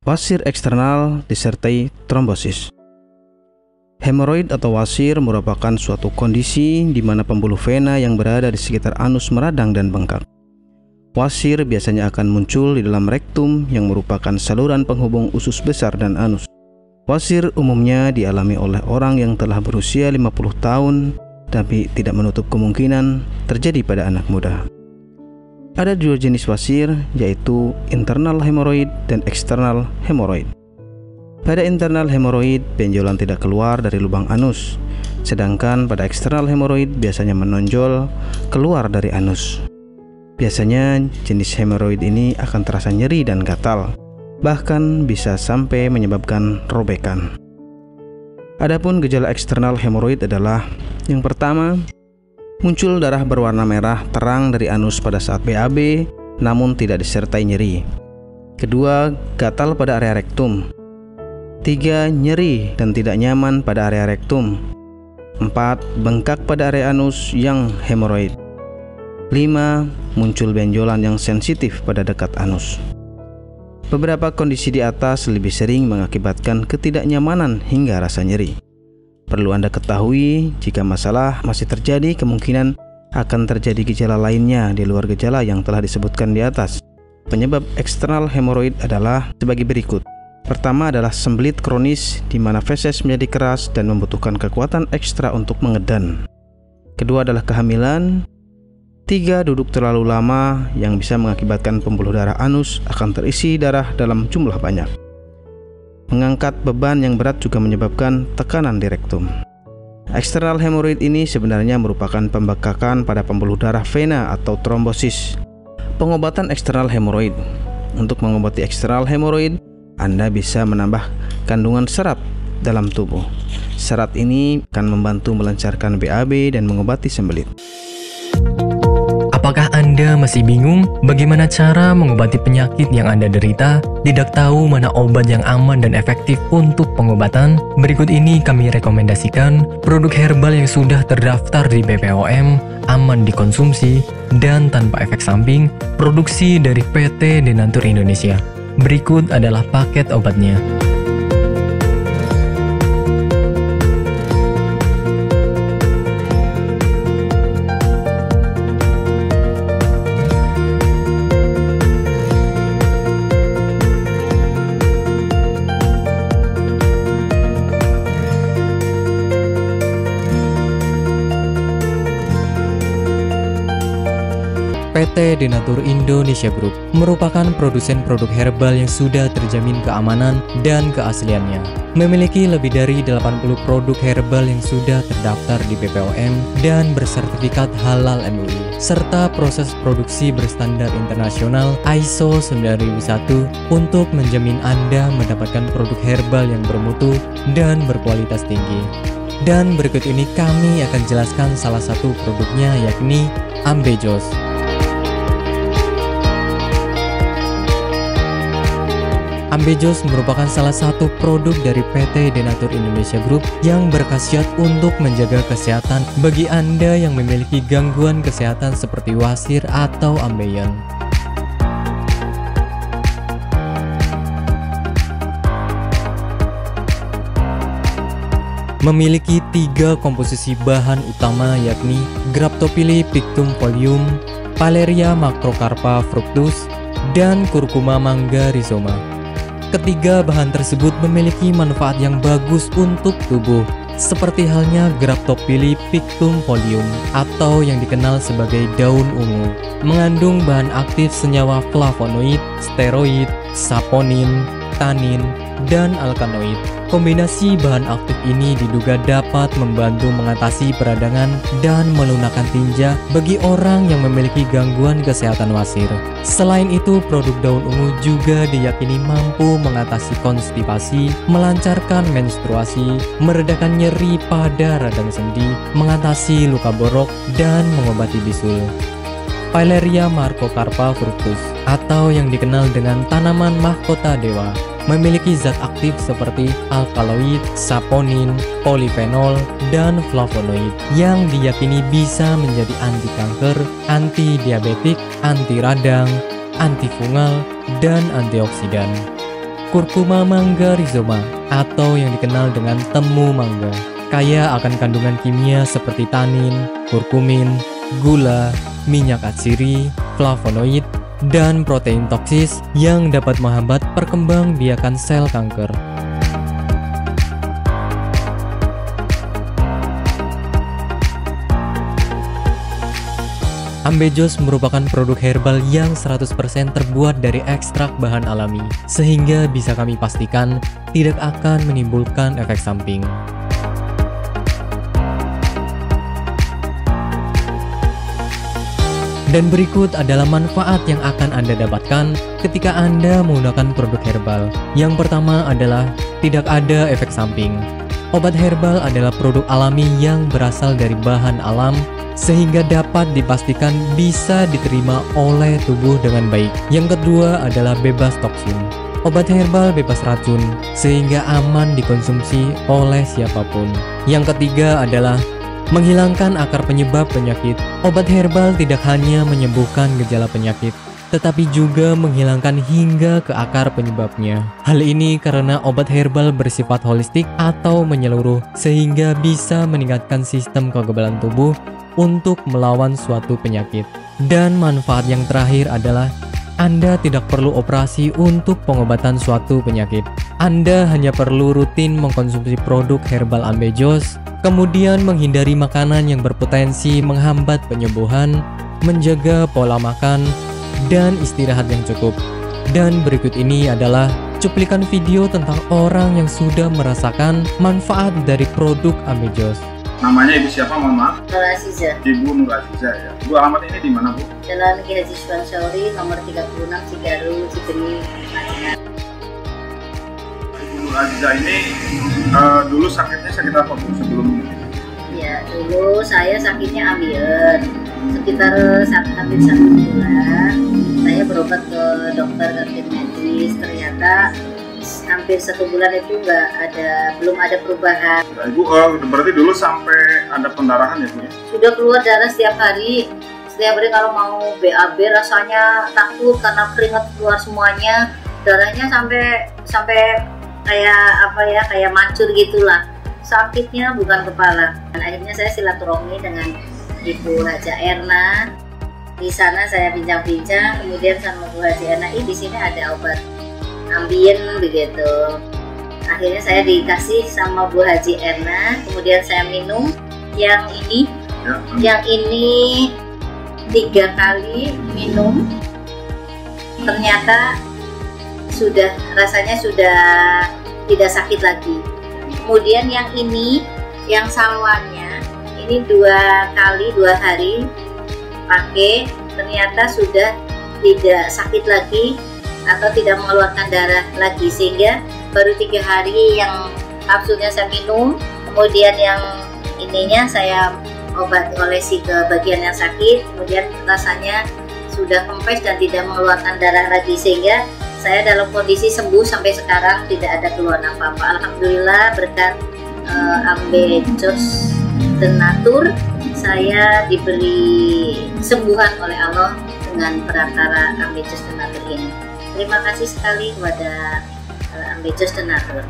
Wasir eksternal disertai trombosis. Hemoroid atau wasir merupakan suatu kondisi di mana pembuluh vena yang berada di sekitar anus meradang dan bengkak. Wasir biasanya akan muncul di dalam rektum yang merupakan saluran penghubung usus besar dan anus. Wasir umumnya dialami oleh orang yang telah berusia 50 tahun, tapi tidak menutup kemungkinan terjadi pada anak muda. Ada dua jenis wasir, yaitu internal hemoroid dan eksternal hemoroid. Pada internal hemoroid, benjolan tidak keluar dari lubang anus, sedangkan pada eksternal hemoroid biasanya menonjol keluar dari anus. Biasanya jenis hemoroid ini akan terasa nyeri dan gatal, bahkan bisa sampai menyebabkan robekan. Adapun gejala eksternal hemoroid adalah yang pertama, muncul darah berwarna merah terang dari anus pada saat BAB namun tidak disertai nyeri. Kedua, gatal pada area rektum. 3. Nyeri dan tidak nyaman pada area rektum. 4. Bengkak pada area anus yang hemoroid. 5. Muncul benjolan yang sensitif pada dekat anus. Beberapa kondisi di atas lebih sering mengakibatkan ketidaknyamanan hingga rasa nyeri. Perlu Anda ketahui, jika masalah masih terjadi, kemungkinan akan terjadi gejala lainnya di luar gejala yang telah disebutkan di atas. Penyebab eksternal hemoroid adalah sebagai berikut. Pertama adalah sembelit kronis di mana feses menjadi keras dan membutuhkan kekuatan ekstra untuk mengedan. Kedua adalah kehamilan. 3. Duduk terlalu lama yang bisa mengakibatkan pembuluh darah anus akan terisi darah dalam jumlah banyak. Mengangkat beban yang berat juga menyebabkan tekanan di rektum. Eksternal hemoroid ini sebenarnya merupakan pembekakan pada pembuluh darah vena atau trombosis. Pengobatan eksternal hemoroid. Untuk mengobati eksternal hemoroid, Anda bisa menambah kandungan serat dalam tubuh. Serat ini akan membantu melancarkan BAB dan mengobati sembelit. Apakah Anda masih bingung bagaimana cara mengobati penyakit yang Anda derita? Tidak tahu mana obat yang aman dan efektif untuk pengobatan? Berikut ini kami rekomendasikan produk herbal yang sudah terdaftar di BPOM, aman dikonsumsi, dan tanpa efek samping, produksi dari PT Denatur Indonesia. Berikut adalah paket obatnya. PT Denatur Indonesia Group merupakan produsen produk herbal yang sudah terjamin keamanan dan keasliannya. Memiliki lebih dari 80 produk herbal yang sudah terdaftar di BPOM dan bersertifikat halal MUI, serta proses produksi berstandar internasional ISO 9001 untuk menjamin Anda mendapatkan produk herbal yang bermutu dan berkualitas tinggi. Dan berikut ini kami akan jelaskan salah satu produknya, yakni Ambejos. Ambejos merupakan salah satu produk dari PT Denatur Indonesia Group yang berkhasiat untuk menjaga kesehatan bagi Anda yang memiliki gangguan kesehatan seperti wasir atau ambeien. Memiliki 3 komposisi bahan utama, yakni Graptophylla pictum folium, Paleria macrocarpa fructus, dan Curcuma mangga rhizoma. Ketiga bahan tersebut memiliki manfaat yang bagus untuk tubuh, seperti halnya Graptophylla pictum folium atau yang dikenal sebagai daun ungu, mengandung bahan aktif senyawa flavonoid, steroid, saponin, tanin, dan alkaloid. Kombinasi bahan aktif ini diduga dapat membantu mengatasi peradangan dan melunakkan tinja bagi orang yang memiliki gangguan kesehatan wasir. Selain itu, produk daun ungu juga diyakini mampu mengatasi konstipasi, melancarkan menstruasi, meredakan nyeri pada radang sendi, mengatasi luka borok, dan mengobati bisul. Paleria macrocarpa fructus atau yang dikenal dengan tanaman mahkota dewa memiliki zat aktif seperti alkaloid, saponin, polifenol, dan flavonoid yang diyakini bisa menjadi anti kanker, anti diabetik, anti radang, antifungal, dan antioksidan. Curcuma mangga rhizoma atau yang dikenal dengan temu mangga, kaya akan kandungan kimia seperti tanin, kurkumin, gula, minyak atsiri, flavonoid, dan protein toksis yang dapat menghambat perkembangbiakan sel kanker. Ambejos merupakan produk herbal yang 100% terbuat dari ekstrak bahan alami, sehingga bisa kami pastikan tidak akan menimbulkan efek samping. Dan berikut adalah manfaat yang akan Anda dapatkan ketika Anda menggunakan produk herbal. Yang pertama adalah tidak ada efek samping. Obat herbal adalah produk alami yang berasal dari bahan alam, sehingga dapat dipastikan bisa diterima oleh tubuh dengan baik. Yang kedua adalah bebas toksin. Obat herbal bebas racun, sehingga aman dikonsumsi oleh siapapun. Yang ketiga adalah menghilangkan akar penyebab penyakit. Obat herbal tidak hanya menyembuhkan gejala penyakit, tetapi juga menghilangkan hingga ke akar penyebabnya. Hal ini karena obat herbal bersifat holistik atau menyeluruh, sehingga bisa meningkatkan sistem kekebalan tubuh untuk melawan suatu penyakit. Dan manfaat yang terakhir adalah Anda tidak perlu operasi untuk pengobatan suatu penyakit. Anda hanya perlu rutin mengkonsumsi produk herbal Ambejos, kemudian menghindari makanan yang berpotensi menghambat penyembuhan, menjaga pola makan, dan istirahat yang cukup. Dan berikut ini adalah cuplikan video tentang orang yang sudah merasakan manfaat dari produk Ambejos. Namanya Ibu siapa, mohon maaf? Nur Aziza. Ibu Nur Aziza ya. Bu, alamat ini di mana, Bu? Jalan Ki Haji Suwansori, nomor 36, Cigaru, Cikini, Madinah. Ibu Nur Aziza ini dulu sakitnya sakit apa, Bu, sebelum ini? Ya, dulu saya sakitnya ambeien. Sekitar hampir 1 bulan, saya berobat ke dokter, ke medis. Ternyata hampir 1 bulan itu belum ada perubahan. Nah, Ibu berarti dulu sampai ada pendarahan ya, Bu ya? Sudah keluar darah setiap hari. Setiap hari kalau mau BAB rasanya takut karena keringat keluar semuanya. Darahnya sampai kayak mancur gitulah. Sakitnya bukan kepala. Dan akhirnya saya silaturahmi dengan Ibu Haja Erna. Di sana saya bincang-bincang, kemudian sama Bu Haja Erna, di sini ada obat ambien begitu. Akhirnya saya dikasih sama Bu Haji Erna, kemudian saya minum yang ini. Yang ini 3 kali minum, ternyata rasanya sudah tidak sakit lagi. Kemudian yang ini, yang salwannya, ini 2 kali 2 hari pakai, ternyata sudah tidak sakit lagi atau tidak mengeluarkan darah lagi, sehingga baru 3 hari yang kapsulnya saya minum, kemudian yang ininya saya olesi ke bagian yang sakit, kemudian rasanya sudah kempes dan tidak mengeluarkan darah lagi, sehingga saya dalam kondisi sembuh sampai sekarang, tidak ada keluhan apa-apa. Alhamdulillah berkat Ambejos Tenatur, saya diberi kesembuhan oleh Allah dengan perantara Ambejos Tenatur ini. Terima kasih sekali kepada Ambejos Tenatur.